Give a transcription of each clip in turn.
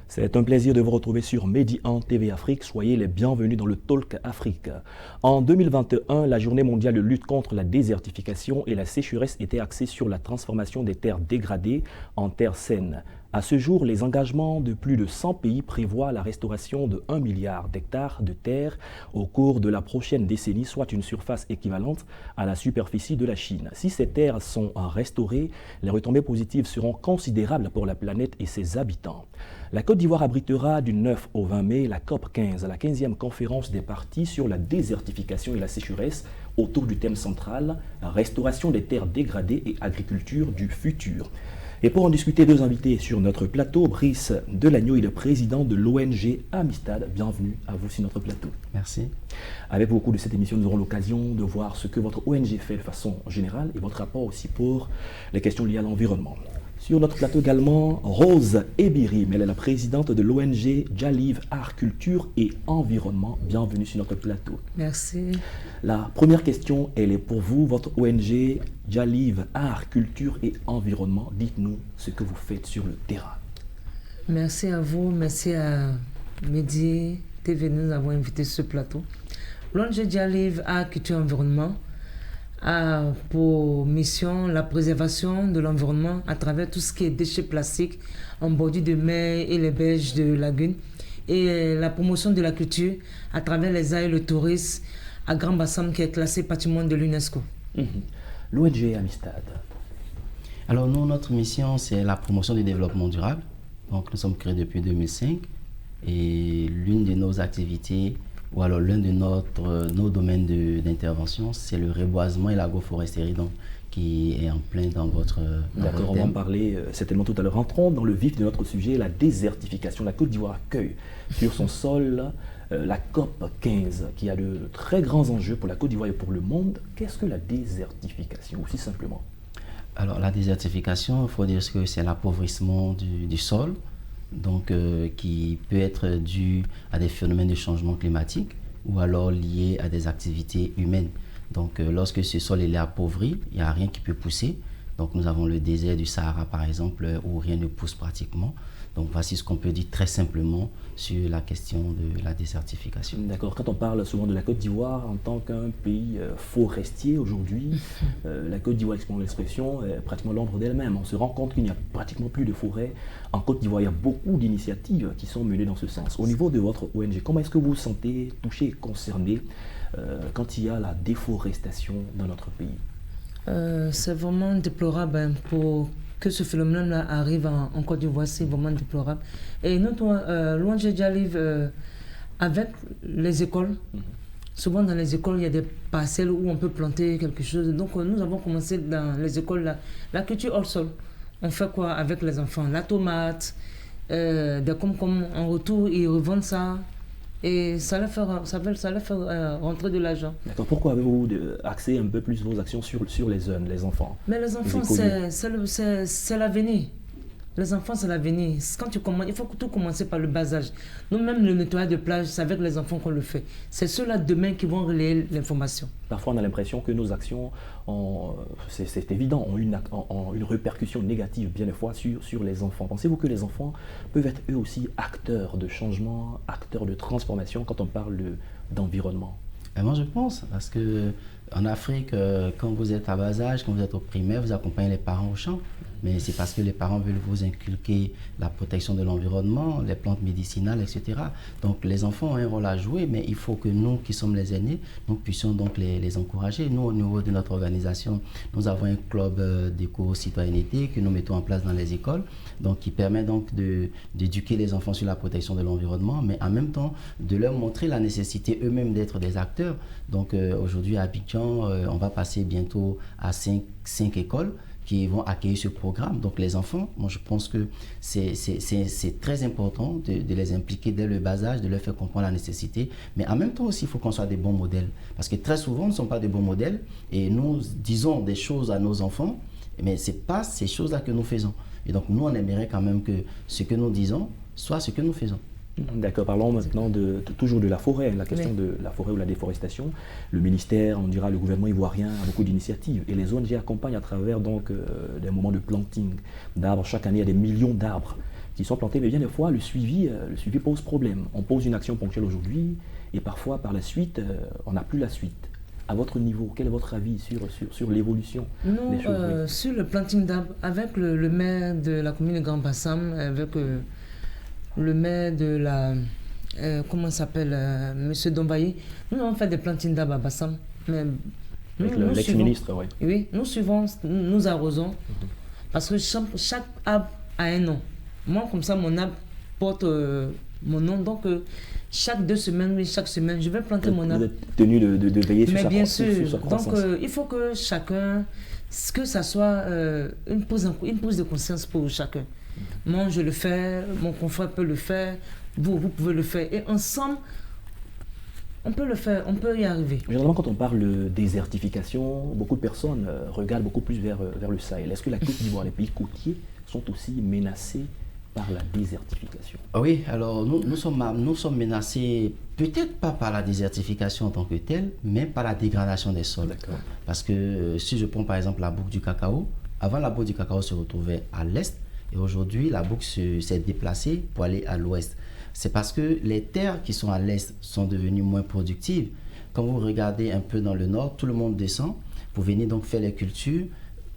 C'est un plaisir de vous retrouver sur Medi 1 TV Afrique. Soyez les bienvenus dans le Talk Afrique. En 2021, la journée mondiale de lutte contre la désertification et la sécheresse était axée sur la transformation des terres dégradées en terres saines. À ce jour, les engagements de plus de 100 pays prévoient la restauration de 1 milliard d'hectares de terres au cours de la prochaine décennie, soit une surface équivalente à la superficie de la Chine. Si ces terres sont restaurées, les retombées positives seront considérables pour la planète et ses habitants. La Côte d'Ivoire abritera du 9 au 20 mai la COP 15, la 15e conférence des parties sur la désertification et la sécheresse autour du thème central, la restauration des terres dégradées et agriculture du futur. Et pour en discuter, deux invités sur notre plateau, Brice Delagneau, il est président de l'ONG Amistad. Bienvenue à vous sur notre plateau. Merci. Avec vous au cours de cette émission, nous aurons l'occasion de voir ce que votre ONG fait de façon générale et votre rapport aussi pour les questions liées à l'environnement. Sur notre plateau également, Rose Ebirim, elle est la présidente de l'ONG Jalive Art, Culture et Environnement. Bienvenue sur notre plateau. Merci. La première question, elle est pour vous, votre ONG Jalive Art, Culture et Environnement. Dites-nous ce que vous faites sur le terrain. Merci à vous, merci à Medi TV de nous avoir invités sur ce plateau. L'ONG Jalive Art, Culture et Environnement a pour mission la préservation de l'environnement à travers tout ce qui est déchets plastiques en bordure de mer et les berges de lagunes et la promotion de la culture à travers les arts et le tourisme à Grand Bassam qui est classé patrimoine de l'UNESCO. L'ONG Amistad. Alors nous, notre mission, c'est la promotion du développement durable. Donc nous sommes créés depuis 2005 et l'une de nos activités ou alors l'un de nos domaines d'intervention, c'est le reboisement et l'agroforesterie, donc qui est en plein dans votre D'accord, on va en parler certainement tout à l'heure. Entrons dans le vif de notre sujet, la désertification. La Côte d'Ivoire accueille sur son sol la COP 15, qui a de très grands enjeux pour la Côte d'Ivoire et pour le monde. Qu'est-ce que la désertification, aussi simplement? Alors la désertification, il faut dire que c'est l'appauvrissement du sol, donc qui peut être dû à des phénomènes de changement climatique ou alors liés à des activités humaines. Donc lorsque ce sol est appauvri, il n'y a rien qui peut pousser. Donc nous avons le désert du Sahara par exemple où rien ne pousse pratiquement. Donc voici ce qu'on peut dire très simplement sur la question de la désertification. D'accord, quand on parle souvent de la Côte d'Ivoire en tant qu'un pays forestier aujourd'hui, la Côte d'Ivoire, exprime l'expression, est pratiquement l'ombre d'elle-même. On se rend compte qu'il n'y a pratiquement plus de forêt en Côte d'Ivoire. Il y a beaucoup d'initiatives qui sont menées dans ce sens. Au niveau de votre ONG, comment est-ce que vous vous sentez touché et concerné quand il y a la déforestation dans notre pays? C'est vraiment déplorable pour que ce phénomène-là arrive en Côte d'Ivoire, c'est vraiment déplorable. Et notre l'ONG Jalive, avec les écoles, souvent dans les écoles, il y a des parcelles où on peut planter quelque chose. Donc nous avons commencé dans les écoles la culture hors sol. On fait quoi avec les enfants? La tomate, des comme en retour, ils revendent ça. Et ça leur fait rentrer de l'argent. D'accord. Pourquoi avez-vous axé un peu plus vos actions sur les jeunes, les enfants? Mais les enfants, c'est l'avenir. Les enfants, c'est l'avenir. Quand tu commences, il faut tout commencer par le bas âge. Nous-mêmes, le nettoyage de plage, c'est avec les enfants qu'on le fait. C'est ceux-là demain qui vont relayer l'information. Parfois, on a l'impression que nos actions, c'est évident, ont une répercussion négative bien des fois sur les enfants. Pensez-vous que les enfants peuvent être eux aussi acteurs de changement, acteurs de transformation quand on parle d'environnement? Moi, je pense, parce que en Afrique, quand vous êtes à bas âge, quand vous êtes au primaire, vous accompagnez les parents au champ. Mais c'est parce que les parents veulent vous inculquer la protection de l'environnement, les plantes médicinales, etc. Donc les enfants ont un rôle à jouer, mais il faut que nous, qui sommes les aînés, nous puissions donc les encourager. Nous, au niveau de notre organisation, nous avons un club d'éco-citoyenneté que nous mettons en place dans les écoles, donc qui permet donc d'éduquer les enfants sur la protection de l'environnement, mais en même temps de leur montrer la nécessité eux-mêmes d'être des acteurs. Donc aujourd'hui à Abidjan, on va passer bientôt à 5 écoles qui vont accueillir ce programme. Donc les enfants, moi je pense que c'est très important de les impliquer dès le bas âge, de leur faire comprendre la nécessité, mais en même temps aussi il faut qu'on soit des bons modèles, parce que très souvent nous ne sommes pas des bons modèles et nous disons des choses à nos enfants, mais ce n'est pas ces choses-là que nous faisons. Et donc nous on aimerait quand même que ce que nous disons soit ce que nous faisons. D'accord, parlons maintenant toujours de la forêt, la question de la forêt ou la déforestation. Le ministère, on dira le gouvernement ivoirien a beaucoup d'initiatives et les ONG accompagnent à travers donc des moments de planting d'arbres. Chaque année, il y a des millions d'arbres qui sont plantés, mais bien des fois, le suivi pose problème. On pose une action ponctuelle aujourd'hui, et parfois, par la suite, on n'a plus la suite. À votre niveau, quel est votre avis sur l'évolution des choses? Sur le planting d'arbres, avec le maire de la commune de Grand Bassam, avec le maire de la... comment s'appelle Monsieur Dombaye, nous avons fait des plantings d'arbres à Bassam. Mais avec l'ex-ministre, oui. Oui, nous suivons, nous arrosons, parce que chaque arbre a un nom. Moi, comme ça, mon arbre porte mon nom, donc chaque 2 semaines, oui, chaque semaine, je vais planter mon arbre. Vous êtes tenu de veiller sur sa croissance. Mais bien sûr, donc il faut que chacun, que ça soit une prise de conscience pour chacun. Moi, je le fais, mon confrère peut le faire, vous pouvez le faire, et ensemble, on peut le faire, on peut y arriver. Généralement, quand on parle de désertification, beaucoup de personnes regardent beaucoup plus vers le Sahel. Est-ce que la Côte d'Ivoire, les pays côtiers, sont aussi menacés par la désertification? Oui, alors nous sommes menacés, peut-être pas par la désertification en tant que telle, mais par la dégradation des sols. Parce que si je prends par exemple la boucle du cacao, avant la boucle du cacao se retrouvait à l'est, et aujourd'hui la boucle s'est déplacée pour aller à l'ouest. C'est parce que les terres qui sont à l'est sont devenues moins productives. Quand vous regardez un peu dans le nord, tout le monde descend pour venir donc faire les cultures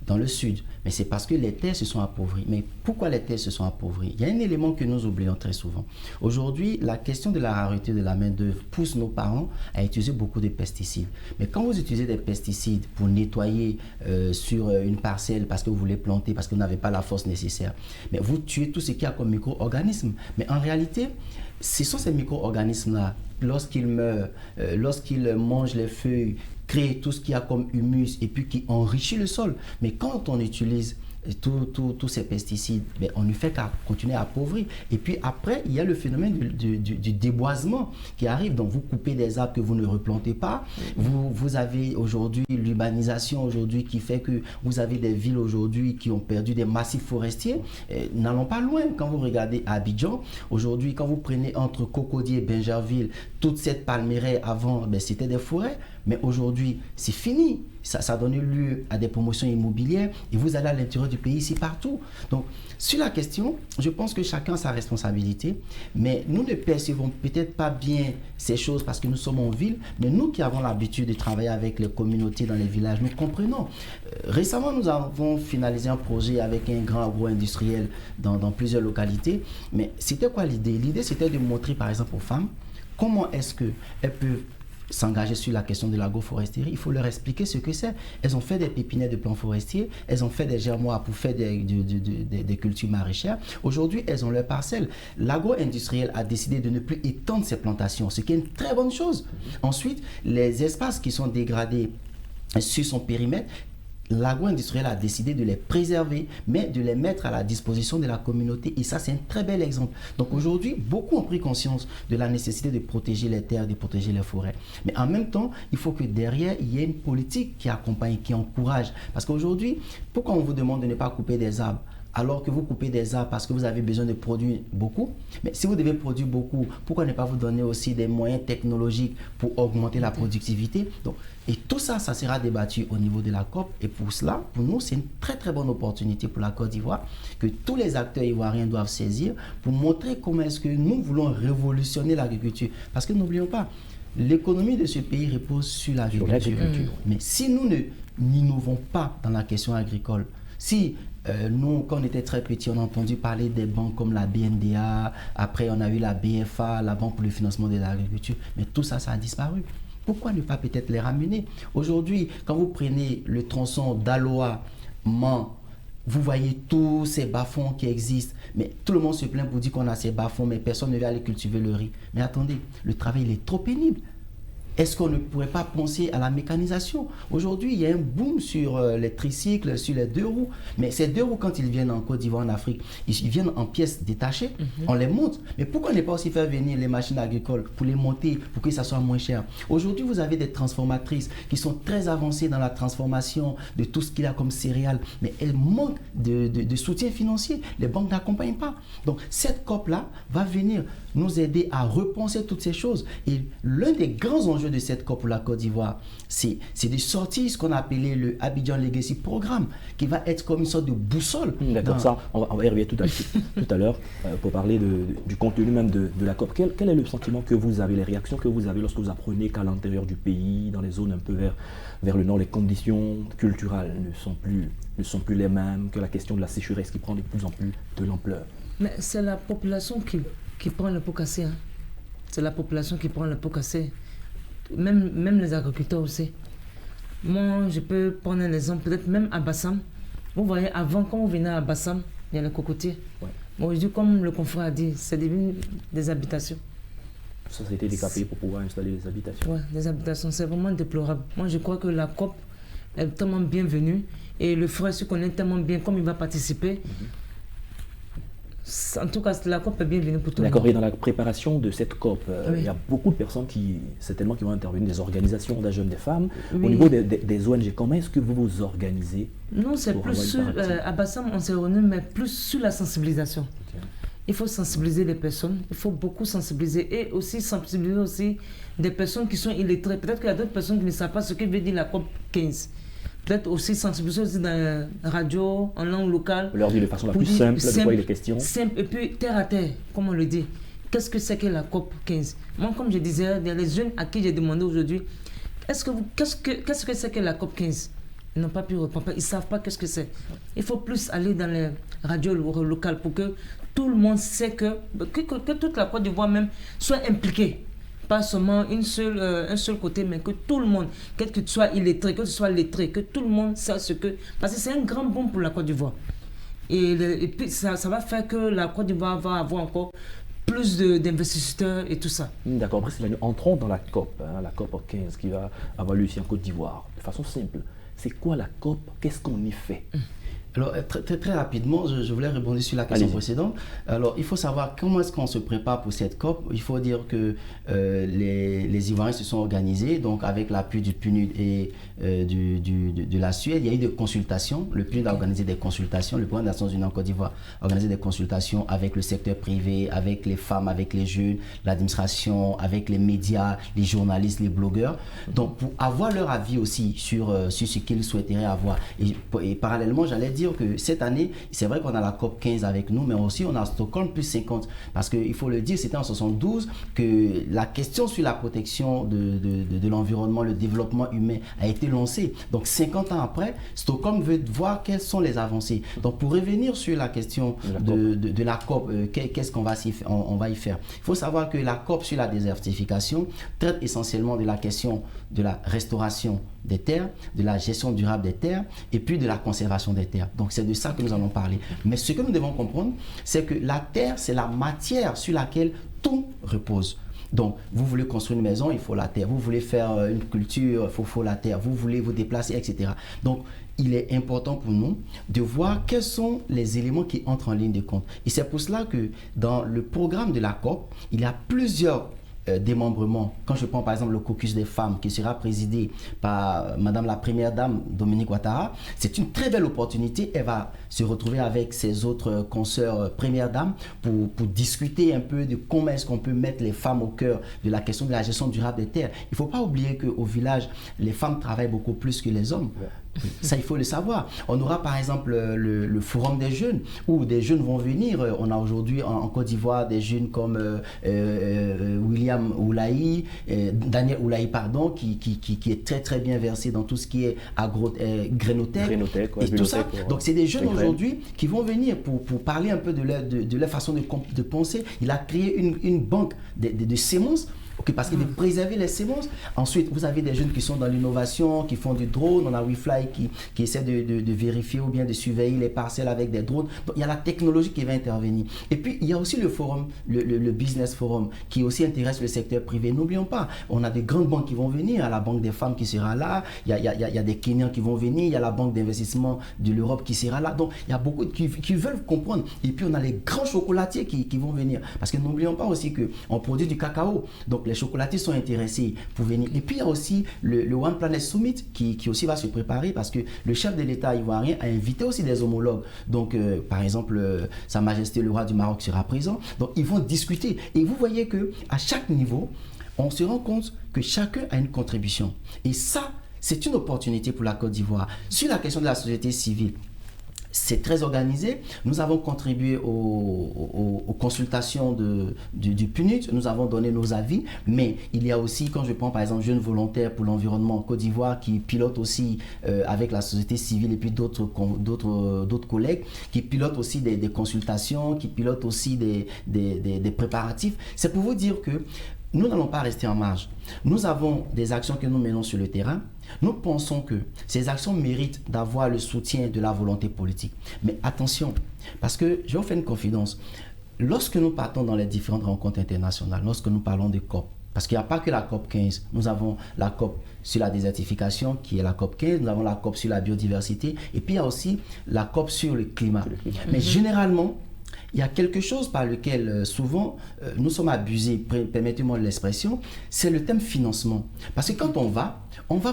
dans le sud. Mais c'est parce que les terres se sont appauvries. Mais pourquoi les terres se sont appauvries? Il y a un élément que nous oublions très souvent. Aujourd'hui, la question de la rareté de la main-d'œuvre pousse nos parents à utiliser beaucoup de pesticides. Mais quand vous utilisez des pesticides pour nettoyer sur une parcelle parce que vous voulez planter, parce que vous n'avez pas la force nécessaire, mais vous tuez tout ce qu'il y a comme micro-organismes. Mais en réalité, ce sont ces micro-organismes-là, lorsqu'ils meurent, lorsqu'ils mangent les feuilles, créent tout ce qu'il y a comme humus et puis qui enrichit le sol. Mais quand on utilise tous ces pesticides, on ne fait qu'à continuer à appauvrir. Et puis après, il y a le phénomène du déboisement qui arrive. Donc vous coupez des arbres que vous ne replantez pas. Vous avez aujourd'hui l'urbanisation aujourd'hui qui fait que vous avez des villes aujourd'hui qui ont perdu des massifs forestiers. N'allons pas loin. Quand vous regardez Abidjan, aujourd'hui, quand vous prenez entre Cocody et Bingerville, toute cette palmeraie avant, c'était des forêts. Mais aujourd'hui, c'est fini. Ça donne lieu à des promotions immobilières et vous allez à l'intérieur du pays, ici, partout. Donc, sur la question, je pense que chacun a sa responsabilité, mais nous ne percevons peut-être pas bien ces choses parce que nous sommes en ville, mais nous qui avons l'habitude de travailler avec les communautés dans les villages, nous comprenons. Récemment, nous avons finalisé un projet avec un grand agro-industriel dans plusieurs localités, mais c'était quoi l'idée? L'idée, c'était de montrer, par exemple, aux femmes, comment est-ce qu'elles peuvent s'engager sur la question de l'agroforesterie. Il faut leur expliquer ce que c'est. Elles ont fait des pépinières de plants forestiers, elles ont fait des germoirs pour faire des cultures maraîchères. Aujourd'hui, elles ont leurs parcelles. L'agro-industriel a décidé de ne plus étendre ses plantations, ce qui est une très bonne chose. Ensuite, les espaces qui sont dégradés sur son périmètre, l'agro-industriel a décidé de les préserver, mais de les mettre à la disposition de la communauté. Et ça, c'est un très bel exemple. Donc aujourd'hui, beaucoup ont pris conscience de la nécessité de protéger les terres, de protéger les forêts. Mais en même temps, il faut que derrière, il y ait une politique qui accompagne, qui encourage. Parce qu'aujourd'hui, pourquoi on vous demande de ne pas couper des arbres alors que vous coupez des arbres parce que vous avez besoin de produire beaucoup? Mais si vous devez produire beaucoup, pourquoi ne pas vous donner aussi des moyens technologiques pour augmenter la productivité? Donc, et tout ça, ça sera débattu au niveau de la COP. Et pour cela, pour nous, c'est une très très bonne opportunité pour la Côte d'Ivoire que tous les acteurs ivoiriens doivent saisir pour montrer comment est-ce que nous voulons révolutionner l'agriculture. Parce que n'oublions pas, l'économie de ce pays repose sur l'agriculture. Mais si nous n'innovons pas dans la question agricole, si nous, quand on était très petits, on a entendu parler des banques comme la BNDA, après on a eu la BFA, la Banque pour le financement de l'agriculture, mais tout ça, ça a disparu. Pourquoi ne pas peut-être les ramener? Aujourd'hui, quand vous prenez le tronçon d'Aloa-Man, vous voyez tous ces bas-fonds qui existent, mais tout le monde se plaint pour dire qu'on a ces bas-fonds, mais personne ne veut aller cultiver le riz. Mais attendez, le travail il est trop pénible. Est-ce qu'on ne pourrait pas penser à la mécanisation? Aujourd'hui, il y a un boom sur les tricycles, sur les 2 roues. Mais ces 2 roues, quand ils viennent en Côte d'Ivoire, en Afrique, ils viennent en pièces détachées, on les monte. Mais pourquoi ne pas aussi faire venir les machines agricoles pour les monter, pour que ça soit moins cher? Aujourd'hui, vous avez des transformatrices qui sont très avancées dans la transformation de tout ce qu'il y a comme céréales, mais elles manquent de soutien financier. Les banques n'accompagnent pas. Donc, cette COP-là va venir nous aider à repenser toutes ces choses. Et l'un des grands enjeux l'enjeu de cette COP pour la Côte d'Ivoire, c'est de sortir ce qu'on a appelé le Abidjan Legacy Programme, qui va être comme une sorte de boussole. D'accord, ça, on va y revenir tout à l'heure pour parler du contenu même de la COP. Quel est le sentiment que vous avez, les réactions que vous avez lorsque vous apprenez qu'à l'intérieur du pays, dans les zones un peu vers le nord, les conditions culturelles ne sont plus les mêmes, que la question de la sécheresse qui prend de plus en plus de l'ampleur? Mais c'est la population qui prend le pot cassé. Hein. C'est la population qui prend le pot cassé. Même les agriculteurs aussi. Moi, je peux prendre un exemple, peut-être même à Bassam. Vous voyez, avant, quand vous venez à Bassam, il y a les cocotiers. Ouais. Aujourd'hui, comme le confrère a dit, c'est devenu des habitations. Ça a été décapé pour pouvoir installer des habitations. Oui, des habitations, c'est vraiment déplorable. Moi, je crois que la COP est tellement bienvenue et le frère se connaît tellement bien comme il va participer. En tout cas, la COP est bienvenue pour tout le monde. D'accord, et dans la préparation de cette COP, il y a beaucoup de personnes certainement qui vont intervenir, des organisations, des jeunes, des femmes. Oui. Au niveau des ONG, comment est-ce que vous vous organisez? Non, c'est plus sur, à Bassam, on s'est réunis, mais plus sur la sensibilisation. Okay. Il faut sensibiliser les personnes, il faut beaucoup sensibiliser et aussi sensibiliser aussi des personnes qui sont illettrées. Peut-être qu'il y a d'autres personnes qui ne savent pas ce que veut dire la COP 15. Peut-être aussi sensibiliser aussi dans la radio, en langue locale. On leur dit de façon la plus simple de quoi il est question. Simple et puis terre à terre, comme on le dit. Qu'est-ce que c'est que la COP 15? Moi, comme je disais, les jeunes à qui j'ai demandé aujourd'hui, qu'est-ce que c'est que la COP 15? Ils n'ont pas pu répondre, ils ne savent pas qu'est-ce que c'est. Il faut plus aller dans les radios locales pour que tout le monde sait que toute la Côte d'Ivoire même soit impliquée. Pas seulement un seul côté, mais que tout le monde, que tu sois illettré, que tu sois lettré, que tout le monde sache ce que... Parce que c'est un grand bond pour la Côte d'Ivoire. Et puis ça va faire que la Côte d'Ivoire va avoir encore plus d'investisseurs et tout ça. D'accord, entrons dans la COP, la COP 15 qui va avoir lieu ici en Côte d'Ivoire. De façon simple, c'est quoi la COP? Qu'est-ce qu'on y fait? Alors, très rapidement, je voulais rebondir sur la question précédente. Alors, il faut savoir comment est-ce qu'on se prépare pour cette COP. Il faut dire que les Ivoiriens se sont organisés, donc avec l'appui du PNUD et de la Suède, il y a eu des consultations. Le PNUD a organisé des consultations, le Programme des Nations Unies en Côte d'Ivoire a organisé des consultations avec le secteur privé, avec les femmes, avec les jeunes, l'administration, avec les médias, les journalistes, les blogueurs. Donc, pour avoir leur avis aussi sur ce qu'ils souhaiteraient avoir. Et parallèlement, j'allais dire que cette année, c'est vrai qu'on a la COP 15 avec nous, mais aussi on a Stockholm plus 50. Parce qu'il faut le dire, c'était en 72 que la question sur la protection de l'environnement, le développement humain a été lancée. Donc 50 ans après, Stockholm veut voir quelles sont les avancées. Donc pour revenir sur la question de la COP, qu'est-ce qu'on va y faire? Il faut savoir que la COP sur la désertification traite essentiellement de la question de la restauration des terres, de la gestion durable des terres et puis de la conservation des terres. Donc c'est de ça que nous allons parler. Mais ce que nous devons comprendre, c'est que la terre, c'est la matière sur laquelle tout repose. Donc, vous voulez construire une maison, il faut la terre. Vous voulez faire une culture, il faut la terre. Vous voulez vous déplacer, etc. Donc, il est important pour nous de voir quels sont les éléments qui entrent en ligne de compte. Et c'est pour cela que dans le programme de la COP, il y a plusieurs démembrement. Quand je prends par exemple le caucus des femmes qui sera présidé par Madame la Première Dame Dominique Ouattara, c'est une très belle opportunité. Elle va se retrouver avec ses autres consoeurs Premières Dames pour discuter un peu de comment est-ce qu'on peut mettre les femmes au cœur de la question de la gestion durable des terres. Il ne faut pas oublier qu'au village, les femmes travaillent beaucoup plus que les hommes. Ça, il faut le savoir. On aura par exemple le forum des jeunes où des jeunes vont venir. On a aujourd'hui en Côte d'Ivoire des jeunes comme William Oulaï, Daniel Oulaï, pardon, qui est très très bien versé dans tout ce qui est grénothèque et tout ça. Donc c'est des jeunes aujourd'hui qui vont venir pour parler un peu de leur façon de penser. Il a créé une banque de semences. Okay, parce qu'il veut préserver les semences. Ensuite, vous avez des jeunes qui sont dans l'innovation, qui font du drone. On a WeFly qui essaie de vérifier ou bien de surveiller les parcelles avec des drones. Donc, il y a la technologie qui va intervenir. Et puis, il y a aussi le forum, le Business Forum, qui aussi intéresse le secteur privé. N'oublions pas, on a des grandes banques qui vont venir. Il y a la Banque des femmes qui sera là. Il y a des Kenyans qui vont venir. Il y a la Banque d'investissement de l'Europe qui sera là. Donc, il y a beaucoup qui veulent comprendre. Et puis, on a les grands chocolatiers qui vont venir. Parce que n'oublions pas aussi qu'on produit du cacao. Donc, les chocolatiers sont intéressés pour venir. Et puis il y a aussi le One Planet Summit qui aussi va se préparer parce que le chef de l'État ivoirien a invité aussi des homologues. Donc par exemple, Sa Majesté le roi du Maroc sera présent. Donc ils vont discuter. Et vous voyez qu'à chaque niveau, on se rend compte que chacun a une contribution. Et ça, c'est une opportunité pour la Côte d'Ivoire. Sur la question de la société civile, c'est très organisé. Nous avons contribué aux consultations du PNUD. Nous avons donné nos avis. Mais il y a aussi, quand je prends par exemple Jeunes Volontaires pour l'Environnement en Côte d'Ivoire, qui pilote aussi avec la société civile et puis d'autres collègues, qui pilotent aussi des consultations, qui pilotent aussi des préparatifs. C'est pour vous dire que nous n'allons pas rester en marge. Nous avons des actions que nous menons sur le terrain. Nous pensons que ces actions méritent d'avoir le soutien de la volonté politique. Mais attention, parce que je vais vous faire une confidence. Lorsque nous partons dans les différentes rencontres internationales, lorsque nous parlons de COP, parce qu'il n'y a pas que la COP 15, nous avons la COP sur la désertification qui est la COP 15, nous avons la COP sur la biodiversité et puis il y a aussi la COP sur le climat. Mais généralement, il y a quelque chose par lequel souvent nous sommes abusés, permettez-moi l'expression, c'est le thème financement. Parce que quand on va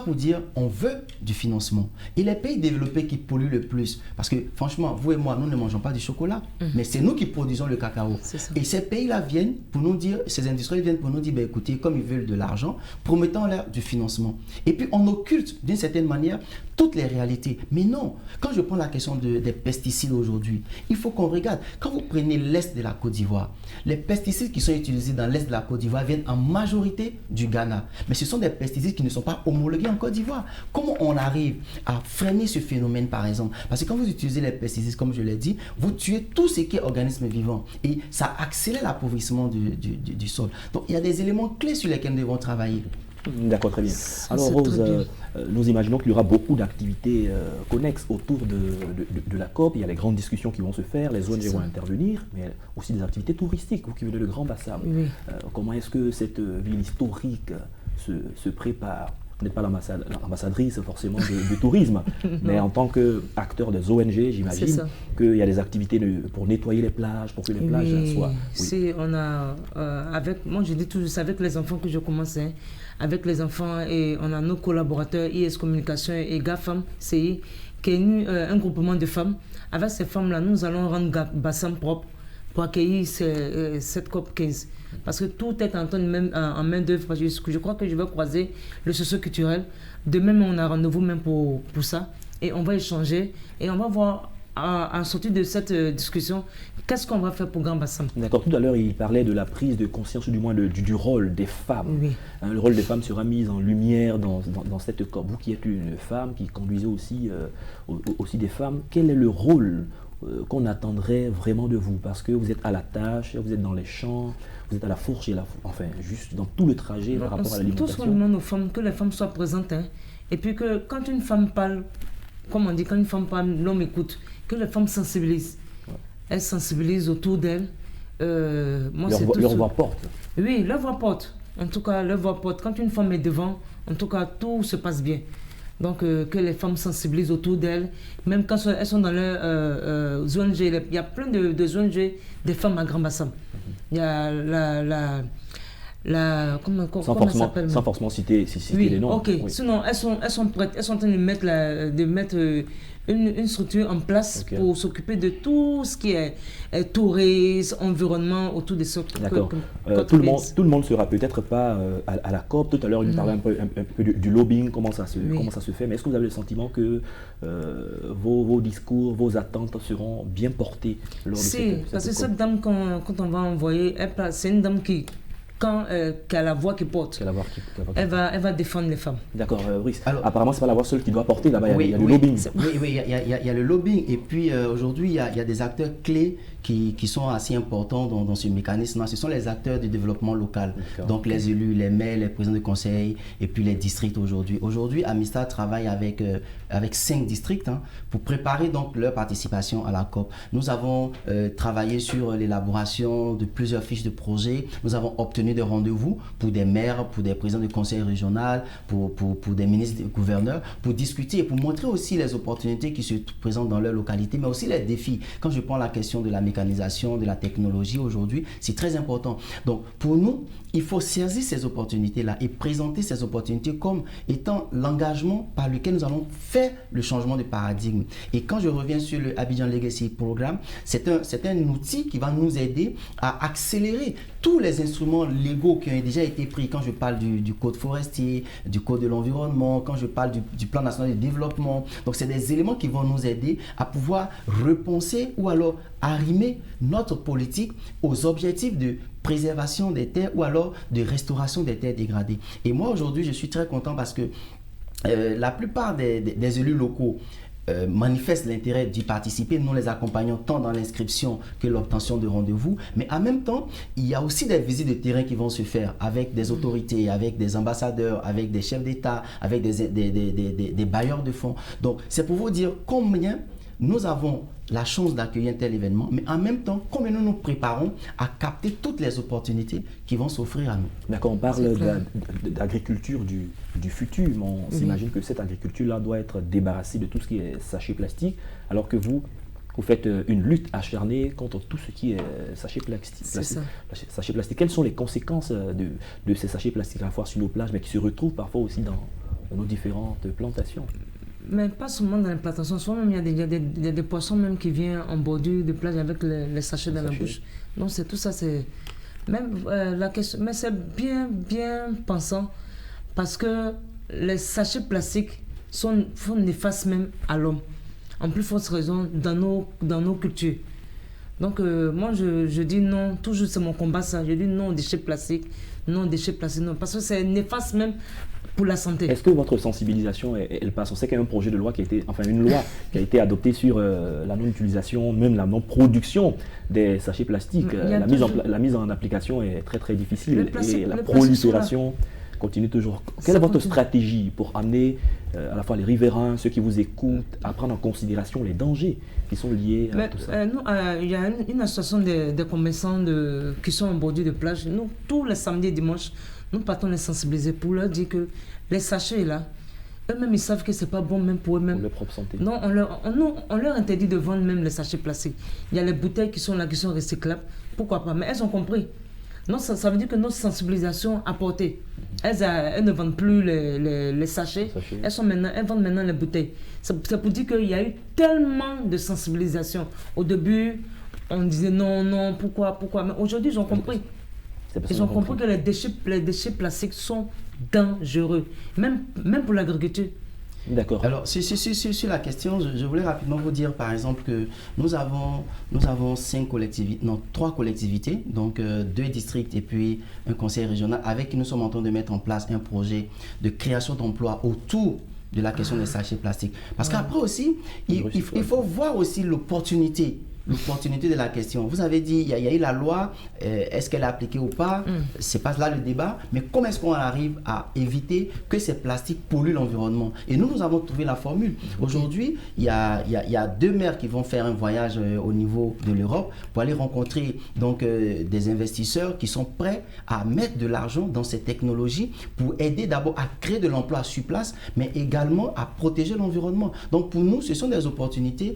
pour dire on veut du financement. Et les pays développés qui polluent le plus, parce que franchement, vous et moi, nous ne mangeons pas du chocolat, mais c'est nous qui produisons le cacao. Et ces pays-là viennent pour nous dire, ces industriels viennent pour nous dire, ben, écoutez, comme ils veulent de l'argent, promettons-leur du financement. Et puis on occulte d'une certaine manière toutes les réalités. Mais non, quand je prends la question des pesticides aujourd'hui, il faut qu'on regarde. Quand vous prenez l'Est de la Côte d'Ivoire, les pesticides qui sont utilisés dans l'Est de la Côte d'Ivoire viennent en majorité du Ghana. Mais ce sont des pesticides qui ne sont pas homologués en Côte d'Ivoire. Comment on arrive à freiner ce phénomène, par exemple? Parce que quand vous utilisez les pesticides, comme je l'ai dit, vous tuez tout ce qui est organisme vivant. Et ça accélère l'appauvrissement du sol. Donc, il y a des éléments clés sur lesquels nous devons travailler. D'accord, très bien. Alors Rose, nous imaginons qu'il y aura beaucoup d'activités connexes autour de la COP. Il y a les grandes discussions qui vont se faire, les ONG vont intervenir, mais aussi des activités touristiques. Vous qui venez de Grand Bassam, comment est-ce que cette ville historique se prépare? Vous n'êtes pas l'ambassadrice forcément du tourisme, mais en tant qu'acteur des ONG, j'imagine qu'il y a des activités pour nettoyer les plages, pour que les plages soient... Si on a, moi je dis toujours, c'est avec les enfants que je commence, avec les enfants, et on a nos collaborateurs IS Communication et GAFAM CI, qui est un groupement de femmes. Avec ces femmes-là, nous allons rendre Bassam propre pour accueillir cette COP 15. Parce que tout est en main d'œuvre. Je crois que je vais croiser le socio-culturel. Demain, on a rendez-vous même pour ça. Et on va échanger. Et on va voir, en sortie de cette discussion, qu'est-ce qu'on va faire pour Grand Bassam. D'accord. Tout à l'heure, il parlait de la prise de conscience, du moins du rôle des femmes. Oui. Le rôle des femmes sera mis en lumière dans cette COP. Vous qui êtes une femme, qui conduisez aussi des femmes, quel est le rôle qu'on attendrait vraiment de vous? Parce que vous êtes à la tâche, vous êtes dans les champs, vous êtes à la fourche et enfin, juste dans tout le trajet par rapport à l'alimentation. Tout ce qu'on demande aux femmes, que les femmes soient présentes. Et puis que quand une femme parle, comme on dit, quand une femme parle, l'homme écoute. Que les femmes sensibilisent. Elles sensibilisent autour d'elles. Leur voix porte. Oui, leur voix porte. En tout cas, leur voix porte. Quand une femme est devant, en tout cas, tout se passe bien. Donc, que les femmes sensibilisent autour d'elles. Même quand elles sont dans leurs ONG, il y a plein de ONG des femmes à Grand Bassam. Il y a comment ça s'appelle? Sans forcément citer les noms. Ok. Oui. Sinon, elles sont prêtes. Elles sont en train de mettre une structure en place pour s'occuper de tout ce qui est tourisme, environnement, autour de ça. D'accord. Tout le monde ne sera peut-être pas à la COP. Tout à l'heure, il nous parlait un peu du lobbying, comment ça se fait. Mais est-ce que vous avez le sentiment que vos discours, vos attentes seront bien portées lors de cette parce que COP? cette dame, quand on va envoyer, c'est une dame qui a la voix qui porte. Elle va défendre les femmes. D'accord, Brice. Apparemment, ce n'est pas la voix seule qui doit porter là-bas. Il y a le lobbying. Oui, il y a le lobbying. Et puis aujourd'hui, il y a des acteurs clés qui sont assez importants dans ce mécanisme. Ce sont les acteurs du développement local. Donc les élus, les maires, les présidents de conseil et puis les districts aujourd'hui. Aujourd'hui, Amistad travaille avec 5 districts pour préparer donc leur participation à la COP. Nous avons travaillé sur l'élaboration de plusieurs fiches de projet. Nous avons obtenu tenir des rendez-vous pour des maires, pour des présidents de conseil régional, pour des ministres, des gouverneurs, pour discuter et pour montrer aussi les opportunités qui se présentent dans leur localité, mais aussi les défis. Quand je prends la question de la mécanisation, de la technologie aujourd'hui, c'est très important. Donc, pour nous, il faut saisir ces opportunités-là et présenter ces opportunités comme étant l'engagement par lequel nous allons faire le changement de paradigme. Et quand je reviens sur le Abidjan Legacy Programme, c'est un outil qui va nous aider à accélérer tous les instruments légaux qui ont déjà été pris. Quand je parle du code forestier, du code de l'environnement, quand je parle du plan national de développement. Donc, c'est des éléments qui vont nous aider à pouvoir repenser ou alors arrimer notre politique aux objectifs de préservation des terres ou alors de restauration des terres dégradées. Et moi, aujourd'hui, je suis très content parce que la plupart des élus locaux manifestent l'intérêt d'y participer. Nous les accompagnons tant dans l'inscription que l'obtention de rendez-vous. Mais en même temps, il y a aussi des visites de terrain qui vont se faire avec des autorités, avec des ambassadeurs, avec des chefs d'État, avec des bailleurs de fonds. Donc, c'est pour vous dire combien nous avons la chance d'accueillir un tel événement, mais en même temps, combien nous nous préparons à capter toutes les opportunités qui vont s'offrir à nous. D'accord, on parle d'agriculture du futur, mais on s'imagine que cette agriculture-là doit être débarrassée de tout ce qui est sachets plastiques, alors que vous faites une lutte acharnée contre tout ce qui est sachets plastiques. Quelles sont les conséquences de ces sachets plastiques à la fois sur nos plages, mais qui se retrouvent parfois aussi dans nos différentes plantations? Mais pas seulement dans les plantations, souvent même il y a des poissons même qui viennent en bordure de plage avec les sachets dans la bouche. Donc c'est tout ça, c'est même la question, mais c'est bien pensant parce que les sachets plastiques font néfastes même à l'homme. En plus forte raison dans nos cultures. Donc moi je dis non, toujours c'est mon combat ça, je dis non aux déchets plastiques, non parce que c'est néfaste même pour la santé. Est-ce que votre sensibilisation, elle passe? On sait qu'il y a un projet de loi une loi qui a été adoptée sur la non-utilisation, même la non-production des sachets plastiques. La mise en application est très très difficile et la prolifération continue toujours. Quelle est votre stratégie pour amener à la fois les riverains, ceux qui vous écoutent, à prendre en considération les dangers qui sont liés à tout ça? Il y a une association des commerçants qui sont en bordure de plage. Nous, tous les samedis et dimanches, nous partons les sensibiliser pour leur dire que les sachets là, eux-mêmes ils savent que c'est pas bon même pour eux-mêmes. Pour leur propre santé. Non, on leur interdit de vendre même les sachets plastiques. Il y a les bouteilles qui sont là, qui sont recyclables. Pourquoi pas? Mais elles ont compris. Non, ça veut dire que notre sensibilisation a porté. Elles ne vendent plus les sachets. Elles vendent maintenant les bouteilles. C'est pour dire qu'il y a eu tellement de sensibilisation. Au début, on disait non, pourquoi? Mais aujourd'hui, ils ont compris. Ils ont compris que les déchets plastiques sont dangereux, même pour l'agriculture. D'accord. Alors, sur la question, je voulais rapidement vous dire, par exemple, que nous avons 3 collectivités, donc 2 districts et puis un conseil régional, avec qui nous sommes en train de mettre en place un projet de création d'emplois autour de la question des sachets plastiques. Parce qu'après aussi, il faut voir aussi l'opportunité de la question. Vous avez dit, il y a eu la loi, est-ce qu'elle est appliquée ou pas? C'est pas là le débat, mais comment est-ce qu'on arrive à éviter que ces plastiques polluent l'environnement? Et nous avons trouvé la formule. Aujourd'hui, il y a 2 maires qui vont faire un voyage au niveau de l'Europe pour aller rencontrer donc, des investisseurs qui sont prêts à mettre de l'argent dans ces technologies pour aider d'abord à créer de l'emploi sur place, mais également à protéger l'environnement. Donc pour nous, ce sont des opportunités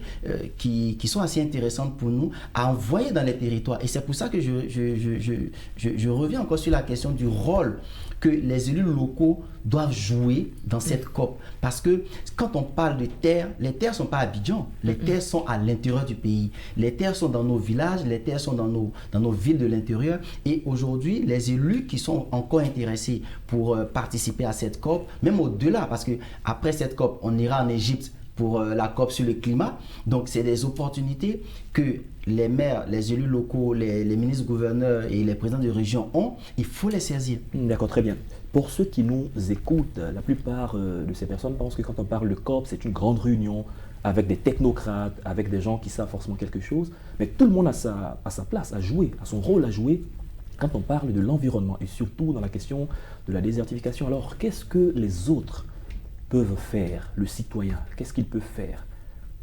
qui sont assez intéressantes pour nous à envoyer dans les territoires. Et c'est pour ça que je reviens encore sur la question du rôle que les élus locaux doivent jouer dans cette COP. Parce que quand on parle de terres, les terres ne sont pas à Abidjan, les terres sont à l'intérieur du pays. Les terres sont dans nos villages, les terres sont dans nos villes de l'intérieur. Et aujourd'hui, les élus qui sont encore intéressés pour participer à cette COP, même au-delà, parce qu'après cette COP, on ira en Égypte pour la COP sur le climat. Donc, c'est des opportunités que les maires, les élus locaux, les ministres gouverneurs et les présidents de région ont. Il faut les saisir. D'accord, très bien. Pour ceux qui nous écoutent, la plupart de ces personnes pensent que quand on parle de COP, c'est une grande réunion avec des technocrates, avec des gens qui savent forcément quelque chose. Mais tout le monde a sa place à jouer, a son rôle à jouer quand on parle de l'environnement et surtout dans la question de la désertification. Alors, qu'est-ce que les autres peuvent faire, le citoyen? Qu'est-ce qu'il peut faire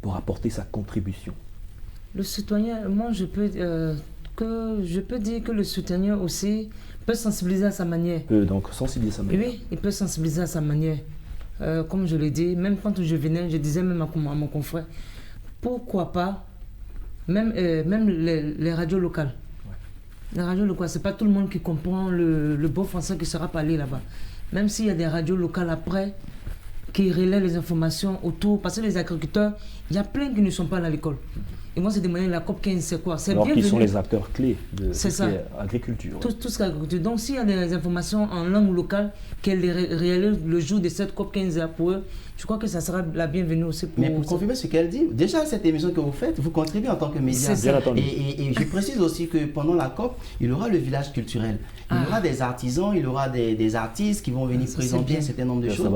pour apporter sa contribution? Le citoyen, moi je peux que je peux dire que le soutenir aussi peut sensibiliser à sa manière. Donc sensibiliser à sa manière. Oui, il peut sensibiliser à sa manière. Comme je l'ai dit, même quand je venais, je disais même à mon confrère, pourquoi pas, même les radios locales. Les radios locales, c'est pas tout le monde qui comprend le beau français qui sera parlé là-bas. Même s'il y a des radios locales après, qui relaient les informations autour, parce que les agriculteurs, il y a plein qui ne sont pas à l'école. Ils vont se demander la COP 15, c'est quoi? Alors qui sont les acteurs clés de l'agriculture? Tout ce qui est agriculture. Donc s'il y a des informations en langue locale qu'elles réalisent le jour de cette COP 15 pour eux, je crois que ça sera la bienvenue aussi pour... Mais pour confirmer ce qu'elle dit, déjà cette émission que vous faites, vous contribuez en tant que média. Et je précise aussi que pendant la COP, il y aura le village culturel. Il y aura des artisans, il y aura des artistes qui vont venir présenter un certain nombre de choses.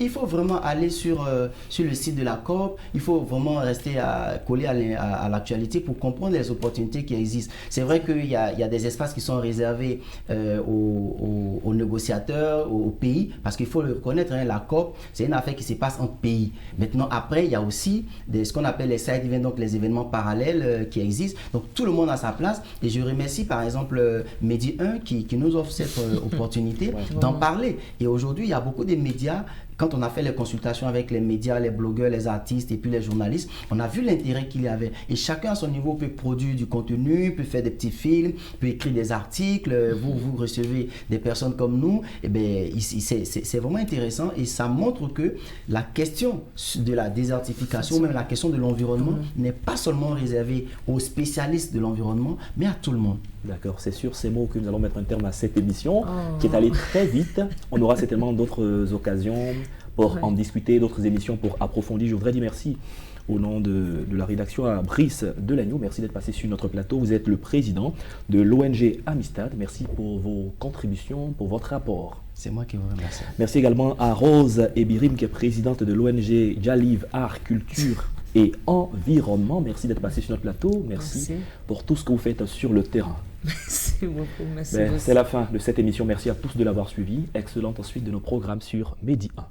Il faut vraiment aller sur le site de la COP, il faut vraiment rester collé à l'actualité pour comprendre les opportunités qui existent. C'est vrai qu'il y a des espaces qui sont réservés aux négociateurs, aux pays, parce qu'il faut le reconnaître, hein, la COP, c'est une affaire qui se passe entre pays. Maintenant, après, il y a aussi ce qu'on appelle les side events, donc les événements parallèles qui existent. Donc, tout le monde a sa place. Et je remercie, par exemple, Medi 1 qui nous offre cette opportunité d'en parler. Et aujourd'hui, il y a beaucoup de médias. Quand on a fait les consultations avec les médias, les blogueurs, les artistes et puis les journalistes, on a vu l'intérêt qu'il y avait. Et chacun à son niveau peut produire du contenu, peut faire des petits films, peut écrire des articles. Vous recevez des personnes comme nous. Et bien, c'est vraiment intéressant et ça montre que la question de la désertification, ou même la question de l'environnement, n'est pas seulement réservée aux spécialistes de l'environnement, mais à tout le monde. D'accord, c'est sur ces mots que nous allons mettre un terme à cette émission qui est allée très vite. On aura certainement d'autres occasions pour en discuter, d'autres émissions pour approfondir. Je voudrais dire merci au nom de la rédaction à Brice Delagneau. Merci d'être passé sur notre plateau. Vous êtes le président de l'ONG Amistad. Merci pour vos contributions, pour votre rapport. C'est moi qui vous remercie. Merci également à Rose Ebirim, qui est présidente de l'ONG Jaliv Art, Culture et Environnement. Merci d'être passé sur notre plateau. Merci pour tout ce que vous faites sur le terrain. Merci beaucoup. Merci. C'est la fin de cette émission. Merci à tous de l'avoir suivi. Excellente suite de nos programmes sur Medi 1.